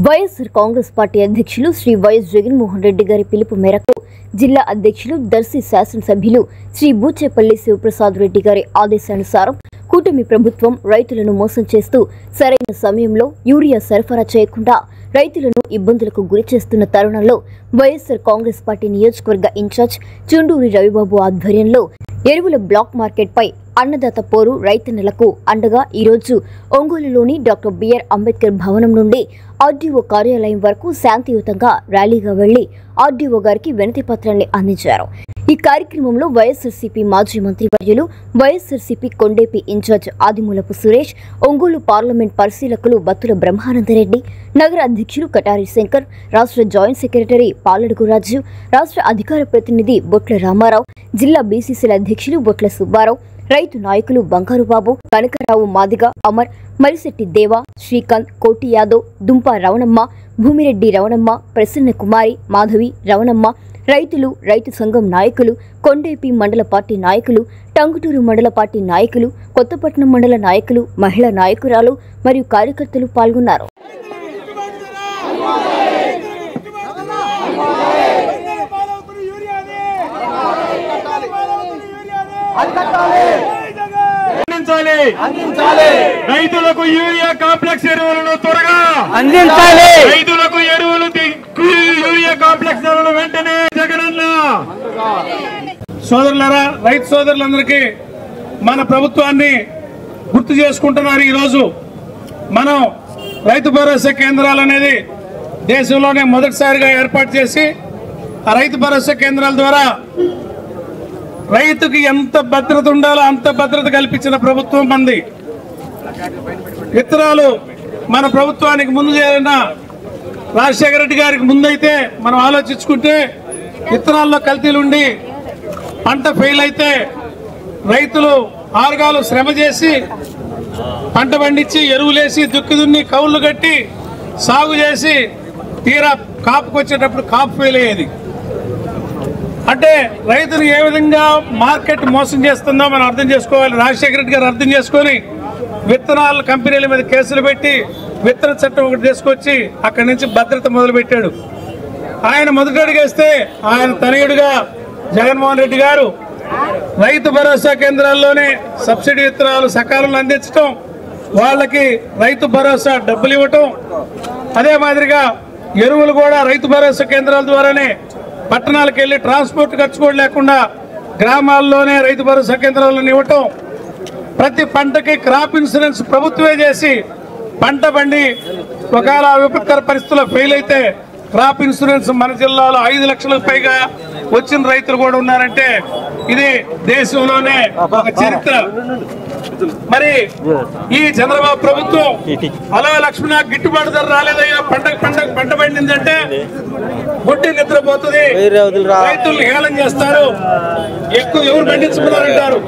YSR Congress party అధ్యక్షులు Shri YS Jaganmohan Reddy గారి పిలుపు మేరకు జిల్లా అధ్యక్షులు దర్శి శాసనసభ్యులు శ్రీ బూచేపల్లి శివప్రసాద్ రెడ్డి గారి ఆదేశానుసారం కూటమి ప్రభుత్వం రైతులను మోసం చేస్తూ సరైన సమయంలో యూరియా సరఫరా చేయకుండా రైతులను ఇబ్బందులకు గురి చేస్తున్న తరుణంలో వైఎస్ఆర్ కాంగ్రెస్ పార్టీ నియోజకవర్గ ఇన్ఛార్జ్ చుండూరి రవిబాబు ఆధ్వర్యంలో ఎరువుల బ్లాక్ మార్కెట్ పై అన్నదాత పోరు రైతన్నలకు అండగా ఈరోజు ఒంగోలులోని డాక్టర్ బిఆర్ అంబేద్కర్ భవనం నుండి ఆర్డీఓ కార్యాలయం వరకు శాంతియుతంగా ర్యాలీగా వెళ్లి ఆర్డీఓ గారికి వినతి పత్రాన్ని అందించారు. ఈ కార్యక్రమంలో వైఎస్ఆర్సీపీ మాజీ మంత్రి వర్యులు, వైఎస్ఆర్సీపీ కొండేపి ఇన్ఛార్జ్ ఆదిమూలపు సురేష్, ఒంగోలు పార్లమెంట్ పరిశీలకులు బత్తుల బ్రహ్మానందరెడ్డి, నగర అధ్యక్షులు కటారి శంకర్, రాష్ట్ర జాయింట్ సెక్రటరీ పాలడుగు రాజు, రాష్ట్ర అధికార ప్రతినిధి బొట్ల రామారావు, జిల్లా బీసీసీల అధ్యక్షులు బొట్ల సుబ్బారావు, రైతు నాయకులు బంగారుబాబు, కనకరావు మాదిగ, అమర్, మరిశెట్టి దేవ, శ్రీకాంత్, కోటి యాదవ్, దుంప రవణమ్మ, భూమిరెడ్డి రవణమ్మ, ప్రసన్న కుమారి, మాధవి, రవణమ్మ, రైతులు, రైతు సంఘం నాయకులు, కొండేపి మండల పార్టీ నాయకులు, టంగుటూరు మండల పార్టీ నాయకులు, కొత్తపట్నం మండల నాయకులు, మహిళా నాయకురాలు మరియు కార్యకర్తలు పాల్గొన్నారు. రైతులకు యూరియా కాంప్లెక్స్ ఎరువులను త్వరగా అందించాలి. రైతులకు యూరియా కాంప్లెక్స్ ఎరువులు వెంటనే జగనన్న. సోదరులారా, రైతు సోదరులందరికీ మన ప్రభుత్వాన్ని గుర్తు చేసుకుంటున్నారు. ఈరోజు మనం రైతు భరోసా కేంద్రాలు అనేది దేశంలోనే మొదటిసారిగా ఏర్పాటు చేసి ఆ రైతు భరోసా కేంద్రాల ద్వారా రైతుకి ఎంత భద్రత ఉండాలో అంత భద్రత కల్పించిన ప్రభుత్వం మంది. విత్తనాలు మన ప్రభుత్వానికి ముందు చేరిన రాజశేఖర రెడ్డి గారికి ముందైతే మనం ఆలోచించుకుంటే విత్తనాల్లో కల్తీలు ఉండి పంట ఫెయిల్ అయితే రైతులు ఆరుగాలు శ్రమ చేసి పంట పండించి ఎరువులేసి దుక్కి దున్ని కౌళ్ళు కట్టి సాగు చేసి తీరా కాపుకు వచ్చేటప్పుడు కాపు ఫెయిల్ అయ్యేది. అంటే రైతులు ఏ విధంగా మార్కెట్ మోసం చేస్తుందో మనం అర్థం చేసుకోవాలి. రాజశేఖర రెడ్డి గారు అర్థం చేసుకొని విత్తనాల కంపెనీల మీద కేసులు పెట్టి విత్తన చట్టం ఒకటి తీసుకొచ్చి అక్కడి నుంచి భద్రత మొదలుపెట్టాడు. ఆయన మొదటి అడిగేస్తే ఆయన తనయుడిగా జగన్మోహన్ రెడ్డి గారు రైతు భరోసా కేంద్రాల్లోనే సబ్సిడీ విత్తనాలు సకాలంలో అందించడం, వాళ్ళకి రైతు భరోసా డబ్బులు ఇవ్వటం, అదే మాదిరిగా ఎరువులు కూడా రైతు భరోసా కేంద్రాల ద్వారానే పట్టణాలకు వెళ్ళి ట్రాన్స్పోర్ట్ ఖర్చు కూడా లేకుండా గ్రామాల్లోనే రైతు భరోసా కేంద్రాలను ఇవ్వటం, ప్రతి పంటకి క్రాప్ ఇన్సూరెన్స్ ప్రభుత్వమే చేసి పంట పండి ఒకవేళ విపత్కర పరిస్థితుల్లో ఫెయిల్ అయితే క్రాప్ ఇన్సూరెన్స్ మన జిల్లాలో 5 లక్షలకు పైగా వచ్చిన రైతులు కూడా ఉన్నారంటే ఇది దేశంలోనే ఒక చరిత్ర. మరి ఈ చంద్రబాబు ప్రభుత్వం అలా లక్ష్మణ గిట్టుబాటు ధర రాలేదయ్యా, పంట పండిందంటే గుడ్డి నిద్రపోతుంది, రైతులు హేళన చేస్తారు, ఎక్కువ ఎవరు పండించుకున్నారంటారు.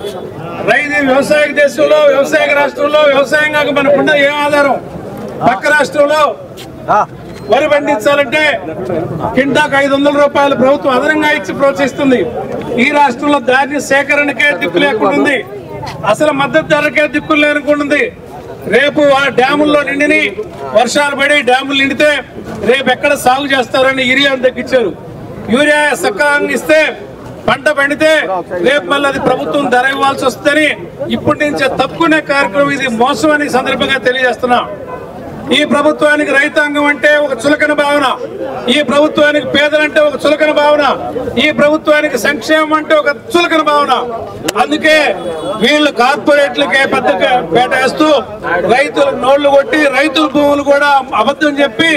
రైతు వ్యవసాయ దేశంలో, వ్యవసాయ రాష్ట్రంలో వ్యవసాయంగా మనకున్న ఏం ఆధారం? పక్క రాష్ట్రంలో వరి పండించాలంటే కింటాకు 500 రూపాయలు ప్రభుత్వం అదనంగా ఇచ్చి ప్రోత్సహిస్తుంది. ఈ రాష్ట్రంలో ధాన్య సేకరణకే దిక్కు లేకుండా, అసలు మద్దతు ధరకే దిక్కులు లేకుండా, రేపు ఆ డ్యాముల్లో నిండిని వర్షాలు పడి డ్యాములు నిండితే రేపు ఎక్కడ సాగు చేస్తారని యూరియాను తగ్గించారు. యూరియా సకాలంగా ఇస్తే పంట పండితే రేపు మళ్ళీ అది ప్రభుత్వం ధర ఇవ్వాల్సి వస్తుందని ఇప్పటి నుంచే తప్పుకునే కార్యక్రమం. ఇది మోసం అని సందర్భంగా తెలియజేస్తున్నాం. ఈ ప్రభుత్వానికి రైతాంగం అంటే ఒక చులకన భావన, ఈ ప్రభుత్వానికి పేదలంటే ఒక చులకన భావన, ఈ ప్రభుత్వానికి సంక్షేమం అంటే ఒక చులకన భావన. అందుకే వీళ్ళు కార్పొరేట్లకే పెద్ద పేటేస్తూ రైతులకు నోళ్లు కొట్టి రైతుల భూములు కూడా అబద్ధం చెప్పి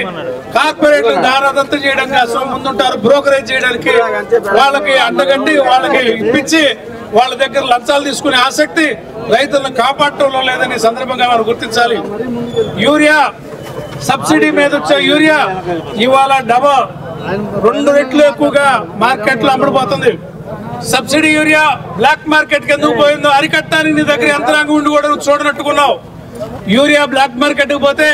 కార్పొరేట్లకు దారాదత్తం చేయడం కోసం ముందుంటారు. బ్రోకరేజ్ చేయడానికి వాళ్ళకి అడ్డగట్టి వాళ్ళకి ఇప్పించి వాళ్ళ దగ్గర లంచాలు తీసుకునే ఆసక్తి రైతులను కాపాడటంలో లేదని సందర్భంగా మనం గుర్తించాలి. యూరియా సబ్సిడీ మీద వచ్చే యూరియా ఇవాళ 2 రెట్లు ఎక్కువగా మార్కెట్ లో అమ్ముడుపోతుంది. సబ్సిడీ యూరియా బ్లాక్ మార్కెట్ కి ఎందుకు పోయిందో అరికట్టడానికి నీ దగ్గర యంత్రాంగం ఉండి కూడా నువ్వు చూడనట్టుకున్నావు. యూరియా బ్లాక్ మార్కెట్ పోతే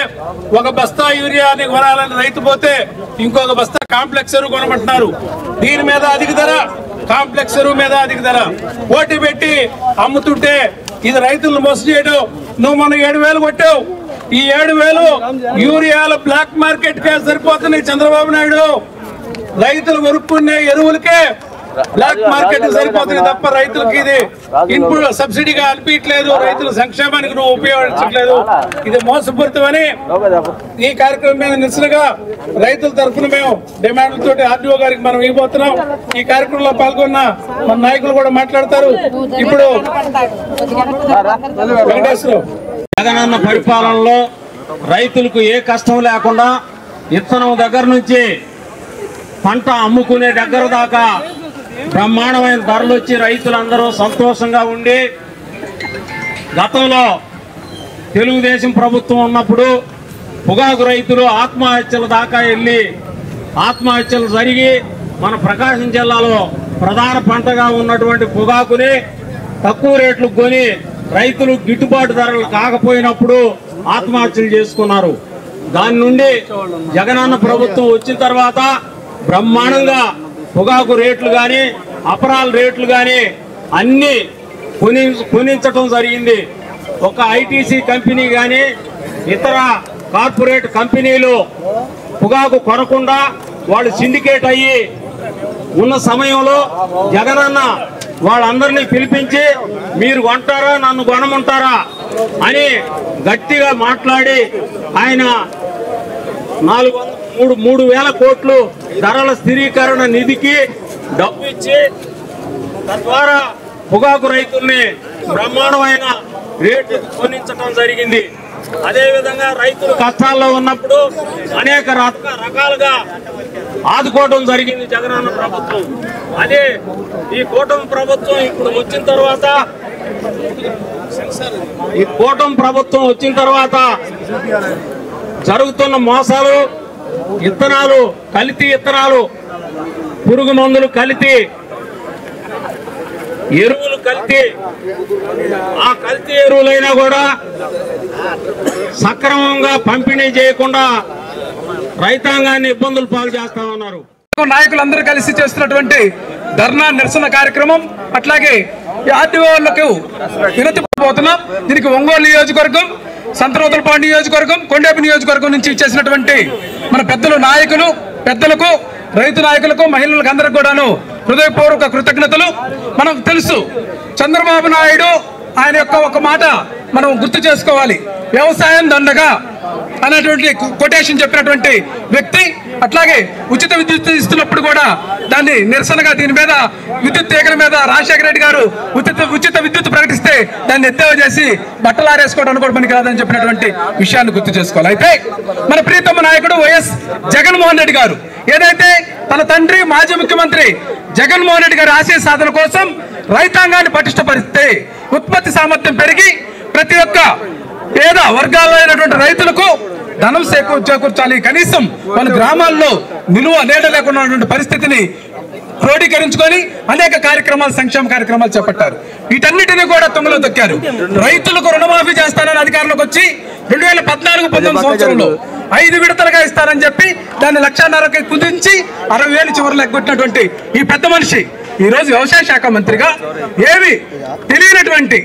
ఒక బస్తా యూరియాని కొనాలని రైతు పోతే ఇంకొక బస్తా కాంప్లెక్స్ ఎరువు కొనమంటున్నారు. దీని మీద అధిక ధర, కాంప్లెక్స్ ఎరువు మీద అధిక ధర పోటీ పెట్టి అమ్ముతుంటే ఇది రైతులను మోసం చేయడం. నువ్వు మన 7,000 కొట్టావు. ఈ 7,000 యూరియాల బ్లాక్ మార్కెట్ కే సరిపోతున్నాయి. చంద్రబాబు నాయుడు రైతులు కొనుక్కునే ఎరువులకే బ్లాక్ మార్కెట్ సరిపోతుంది తప్ప రైతులకి ఇది ఇన్పుట్ సబ్సిడీగా అనిపించట్లేదు. రైతుల సంక్షేమానికి నువ్వు ఉపయోగించట్లేదు. ఇది మోసపూరితమని ఈ కార్యక్రమం మీద నిరసనగా రైతుల తరఫున మేము డిమాండ్లతో ఆర్డీఓ గారికి మనం ఇవ్వబోతున్నాం. ఈ కార్యక్రమంలో పాల్గొన్న మన నాయకులు కూడా మాట్లాడతారు. ఇప్పుడు వెంకటేశ్వర జగనన్న పరిపాలనలో రైతులకు ఏ కష్టం లేకుండా విత్తనం దగ్గర నుంచి పంట అమ్ముకునే దగ్గర దాకా బ్రహ్మాండమైన ధరలు వచ్చి రైతులందరూ సంతోషంగా ఉండి, గతంలో తెలుగుదేశం ప్రభుత్వం ఉన్నప్పుడు పొగాకు రైతులు ఆత్మహత్యల దాకా వెళ్ళి ఆత్మహత్యలు జరిగి మన ప్రకాశం జిల్లాలో ప్రధాన పంటగా ఉన్నటువంటి పొగాకుని తక్కువ రేట్లు కొని రైతులు గిట్టుబాటు ధరలు కాకపోయినప్పుడు ఆత్మహత్యలు చేసుకున్నారు. దాని నుండి జగనన్న ప్రభుత్వం వచ్చిన తర్వాత బ్రహ్మాండంగా పొగాకు రేట్లు కానీ అపరాల రేట్లు కానీ అన్ని కొనించడం జరిగింది. ఒక ఐటీసీ కంపెనీ కానీ ఇతర కార్పొరేట్ కంపెనీలు పొగాకు కొనకుండా వాళ్ళు సిండికేట్ అయ్యి ఉన్న సమయంలో జగనన్న వాళ్ళందరినీ పిలిపించి మీరు కొంటారా నన్ను కొనమంటారా అని గట్టిగా మాట్లాడి ఆయన 3,000 కోట్లు ధరల స్థిరీకరణ నిధికి డబ్బు ఇచ్చి తద్వారా పొగాకు రైతుల్ని బ్రహ్మాండమైన రేటు కొనించడం జరిగింది. అదేవిధంగా రైతులు కష్టాల్లో ఉన్నప్పుడు అనేక రకాలుగా ఆదుకోవడం జరిగింది జగనన్న ప్రభుత్వం. అదే ఈ కూటమి ప్రభుత్వం ఇప్పుడు వచ్చిన తర్వాత జరుగుతున్న మోసాలు, విత్తనాలు కల్తీ విత్తనాలు, పురుగు మందులు కల్తీ, ఎరువులు కల్తీ, ఆ కల్తీ ఎరువులైనా కూడా సక్రమంగా పంపిణీ చేయకుండా రైతాంగాన్ని ఇబ్బందులు పాలు చేస్తా ఉన్నారు. నాయకులందరూ కలిసి చేస్తున్నటువంటి ధర్నా నిరసన కార్యక్రమం, అట్లాగే ఆర్టీఓలకు వినతి పోతున్నాం. దీనికి ఒంగోలు నియోజకవర్గం, సంతనూతలపాడు నియోజకవర్గం, కొండేపి నియోజకవర్గం నుంచి ఇచ్చేసినటువంటి మన పెద్దలకు రైతు నాయకులకు మహిళలకు అందరికి కూడాను హృదయపూర్వక కృతజ్ఞతలు. మనకు తెలుసు చంద్రబాబు నాయుడు ఆయన యొక్క ఒక మాట మనం గుర్తు చేసుకోవాలి. వ్యవసాయం దండగా అనేటువంటి కొటేషన్ చెప్పినటువంటి వ్యక్తి. అట్లాగే ఉచిత విద్యుత్ ఇస్తున్నప్పుడు కూడా దాన్ని నిరసనగా దీని మీద విద్యుత్ తీగల మీద రాజశేఖర రెడ్డి గారు ఉచిత విద్యుత్ ప్రకటిస్తే దాన్ని ఎద్దేవా చేసి బట్టలు ఆరేసుకోవడానికి కూడా పనికి రాదని చెప్పినటువంటి విషయాన్ని గుర్తు చేసుకోవాలి. అయితే మన ప్రీతమ నాయకుడు వైఎస్ జగన్మోహన్ రెడ్డి గారు ఏదైతే తన తండ్రి మాజీ ముఖ్యమంత్రి జగన్మోహన్ రెడ్డి గారి ఆశయ సాధన కోసం రైతాంగాన్ని పటిష్టపరిస్తే ఉత్పత్తి సామర్థ్యం పెరిగి ప్రతి ఒక్క పేద వర్గాల్లో అయినటువంటి రైతులకు ధనం చేకూర్చాలి, కనీసం వాళ్ళ గ్రామాల్లో నిలువ నీడ లేకుండా ఉన్నటువంటి పరిస్థితిని క్రోడీకరించుకొని అనేక కార్యక్రమాలు, సంక్షేమ కార్యక్రమాలు చేపట్టారు. వీటన్నిటినీ కూడా తుంగలో తొక్కారు. రైతులకు రుణమాఫీ చేస్తానని అధికారంలోకి వచ్చి 2014-19 సంవత్సరంలో 5 విడతలుగా ఇస్తారని చెప్పి దాన్ని 1,50,000కి కుదించి 60,000 చివరిలో ఎగ్గొట్టినటువంటి ఈ పెద్ద మనిషి ఈ రోజు వ్యవసాయ శాఖ మంత్రిగా ఏమి తెలియనటువంటి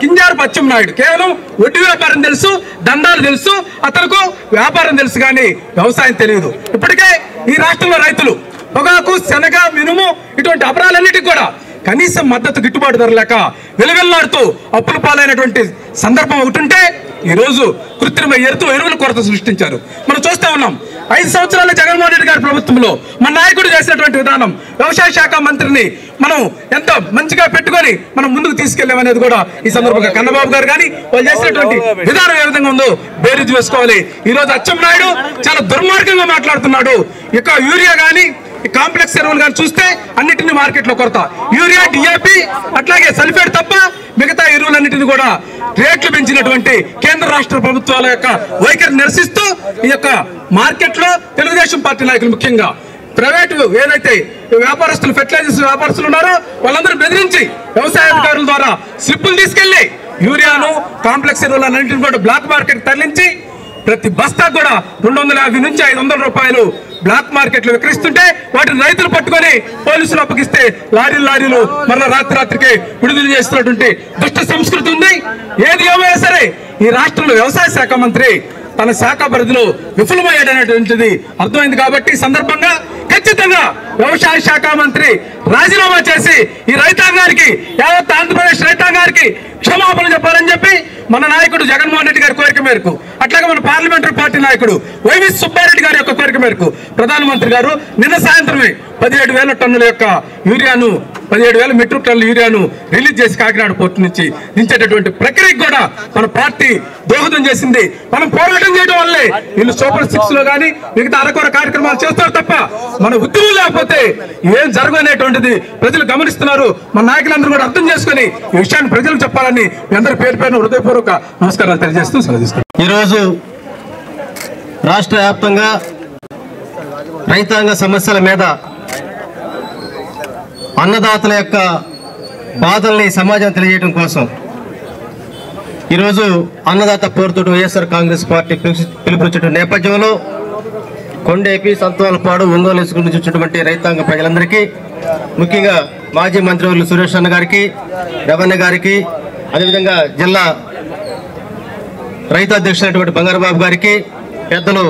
కింజారు పచ్చెన్నాయుడు కేవలం వడ్డీ వ్యాపారం తెలుసు, దండాలు తెలుసు, అతనికి వ్యాపారం తెలుసు కానీ వ్యవసాయం తెలియదు. ఇప్పటికే ఈ రాష్ట్రంలో రైతులు పొగాకు, శనగ, మినుము ఇటువంటి అపరాలన్నిటికీ కూడా కనీసం మద్దతు గిట్టుబాటు ధర లేక వెలువెల్లాడుతూ అప్పుల పాలైనటువంటి సందర్భం ఒకటి ఉంటే ఈరోజు కృత్రిమ ఎరువుల కొరత సృష్టించారు. మనం చూస్తా ఉన్నాం. 5 సంవత్సరాల జగన్మోహన్ రెడ్డి గారి ప్రభుత్వంలో మన నాయకుడు చేసినటువంటి విధానం, వ్యవసాయ శాఖ మంత్రిని మనం ఎంత మంచిగా పెట్టుకొని మనం ముందుకు తీసుకెళ్లామనేది కూడా ఈ సందర్భంగా కన్నబాబు గారు కానీ వాళ్ళు చేసినటువంటి విధానం ఏ విధంగా ఉందో బేరీజు వేసుకోవాలి. ఈ రోజు అచ్చెన్నాయుడు చాలా దుర్మార్గంగా మాట్లాడుతున్నాడు. ఇక యూరియా కానీ కాంప్లెక్స్ ఎరువులు కానీ చూస్తే అన్నిటిని మార్కెట్ లో కొరత. యూరియా, డిఏపి అట్లాగే సల్ఫేట్ తప్ప మిగతా ఎరువులన్నిటిని కూడా రేట్లు పెంచినటువంటి కేంద్ర రాష్ట్ర ప్రభుత్వాల యొక్క వైఖరి నిరసిస్తూ ఈ యొక్క మార్కెట్ లో తెలుగుదేశం పార్టీ నాయకులు ముఖ్యంగా ప్రైవేటు ఏదైతే వ్యాపారస్తులు, ఫెర్టిలైజర్స్ వ్యాపారస్తులు ఉన్నారో వాళ్ళందరూ బెదిరించి వ్యవసాయ అధికారుల ద్వారా స్లిప్పులు తీసుకెళ్లి యూరియాను కాంప్లెక్స్ ఎరువులన్నింటిని కూడా బ్లాక్ మార్కెట్ తరలించి ప్రతి బస్తా కూడా 250 నుంచి 500 రూపాయలు బ్లాక్ మార్కెట్ లో విక్రయిస్తుంటే వాటిని రైతులు పట్టుకొని పోలీసులు అప్పగిస్తే లారీలు మరలా రాత్రికి విడుదల చేస్తున్నటువంటి దుష్ట సంస్కృతి ఉంది. ఏది ఏమైనా సరే ఈ రాష్ట్రంలో వ్యవసాయ శాఖ మంత్రి తన శాఖ పరిధిలో విఫలమయ్యాడనేటువంటిది అర్థమైంది. కాబట్టి ఈ సందర్భంగా ఖచ్చితంగా వ్యవసాయ శాఖ మంత్రి రాజీనామా చేసి ఈ రైతాంగానికి, యావత్ ఆంధ్రప్రదేశ్ రైతాంగానికి క్షమాపణ చెప్పాలని చెప్పి మన నాయకుడు జగన్మోహన్ రెడ్డి గారి కోరిక మేరకు, అట్లాగే మన పార్లమెంటరీ పార్టీ నాయకుడు వైవి సుబ్బారెడ్డి గారి యొక్క కోరిక మేరకు ప్రధానమంత్రి గారు నిన్న సాయంత్రమే 17,000 టన్నుల యొక్క యూరియాను 17,000 మెట్రిక్ టన్నుల యూరియాను రిలీజ్ చేసి కాకినాడ పోర్టు నుంచి దించేటటువంటి ప్రక్రియకు కూడా మన పార్టీ దోహదం చేసింది. మనం పోరాటం చేయడం వల్లే వీళ్ళు సూపర్ 6 లో కానీ మిగతా అరకొర కార్యక్రమాలు చేస్తారు తప్ప మన ఉద్యమం లేకపోతే ఏం జరగనేటువంటిది ప్రజలు గమనిస్తున్నారు. మన నాయకులందరూ కూడా అర్థం చేసుకుని ఈ విషయాన్ని ప్రజలకు చెప్పాలని మీ అందరి పేరు పేరున హృదయపూర్వక నమస్కారాలు తెలియజేస్తూ సెలవుస్తున్నాను. ఈరోజు రాష్ట్ర వ్యాప్తంగా రైతాంగ సమస్యల మీద, అన్నదాతల యొక్క బాధల్ని సమాజం తెలియజేయడం కోసం ఈరోజు అన్నదాత పోరుతోటి వైఎస్ఆర్ కాంగ్రెస్ పార్టీ పిలుపునిచ్చిన నేపథ్యంలో కొండేపి, సంతోలపాడు, ఒంగోలు నుంచి వచ్చినటువంటి రైతాంగ ప్రజలందరికీ, ముఖ్యంగా మాజీ మంత్రివర్యులు సురేష్ అన్న గారికి, రెవెన్యూ గారికి, అదేవిధంగా జిల్లా రైతు అధ్యక్షులైనటువంటి బంగారబాబు గారికి, పెద్దలు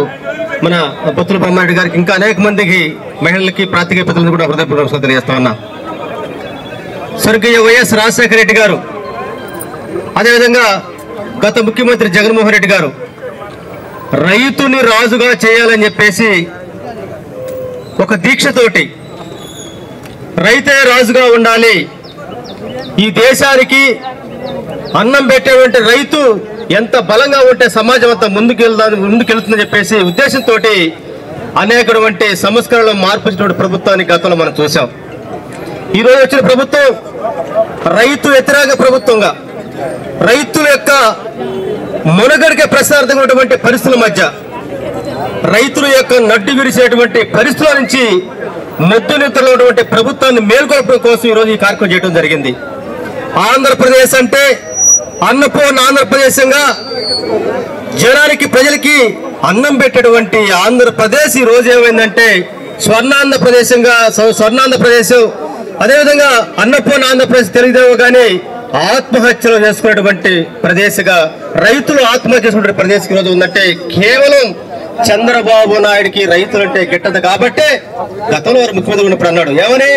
మన పొత్తుల బ్రహ్మారెడ్డి గారికి, ఇంకా అనేక మందికి, మహిళలకి, ప్రాంతీయ పెద్దలను కూడా హృదయపూర్వక తెలియజేస్తా ఉన్నా. స్వర్గీయ వైఎస్ రాజశేఖర రెడ్డి గారు, అదేవిధంగా గత ముఖ్యమంత్రి జగన్మోహన్ రెడ్డి గారు రైతుని రాజుగా చేయాలని చెప్పేసి ఒక దీక్షతోటి రైతే రాజుగా ఉండాలి, ఈ దేశానికి అన్నం పెట్టేటువంటి రైతు ఎంత బలంగా ఉంటే సమాజం అంతా ముందుకెళ్తుందని చెప్పేసి ఉద్దేశంతో అనేకటువంటి సంస్కరణలు మార్పించినటువంటి ప్రభుత్వాన్ని గతంలో మనం చూసాం. ఈరోజు వచ్చిన ప్రభుత్వం రైతు వ్యతిరేక ప్రభుత్వంగా, రైతుల యొక్క మునగడికే ప్రసారమైనటువంటి పరిస్థితుల మధ్య, రైతుల యొక్క నడ్డు విరిసేటువంటి పరిస్థితుల నుంచి మొద్దు నిద్రలోటువంటి ప్రభుత్వాన్ని మేల్కొల్పడం కోసం ఈరోజు ఈ కార్యక్రమం చేయడం జరిగింది. ఆంధ్రప్రదేశ్ అంటే అన్నపూర్ణ ఆంధ్రప్రదేశంగా జనానికి, ప్రజలకి అన్నం పెట్టేటువంటి ఆంధ్రప్రదేశ్ ఈ రోజు ఏమైందంటే స్వర్ణాంధ్రప్రదేశ్, అదేవిధంగా అన్నపూర్ణ ఆంధ్రప్రదేశ్ తెలియదేమో కానీ ఆత్మహత్యలు చేసుకునేటువంటి ప్రదేశంగా, రైతులు ఆత్మహత్య చేసుకునే ప్రదేశం ఈరోజు ఉందంటే కేవలం చంద్రబాబు నాయుడికి రైతులంటే గిట్టదు. కాబట్టి గతంలో ముఖ్యమంత్రి ఉన్నప్పుడు అన్నాడు, ఏమని,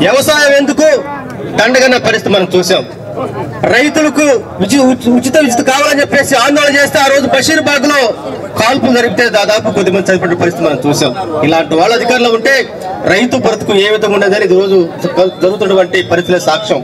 వ్యవసాయం ఎందుకు దండగన్న పరిస్థితి మనం చూసాం. రైతులకు ఉచిత కావాలని చెప్పేసి ఆందోళన చేస్తే ఆ రోజు బషీర్బాగ్ లో కాల్పులు జరిపితే దాదాపు 10 మంది చనిపోయిన పరిస్థితి మనం చూసాం. ఇలాంటి వాళ్ళ అధికారులు ఉంటే రైతు బ్రతుకు ఏ విధంగా ఉండేదని ఈ రోజు జరుగుతున్నటువంటి పరిస్థితులే సాక్ష్యం.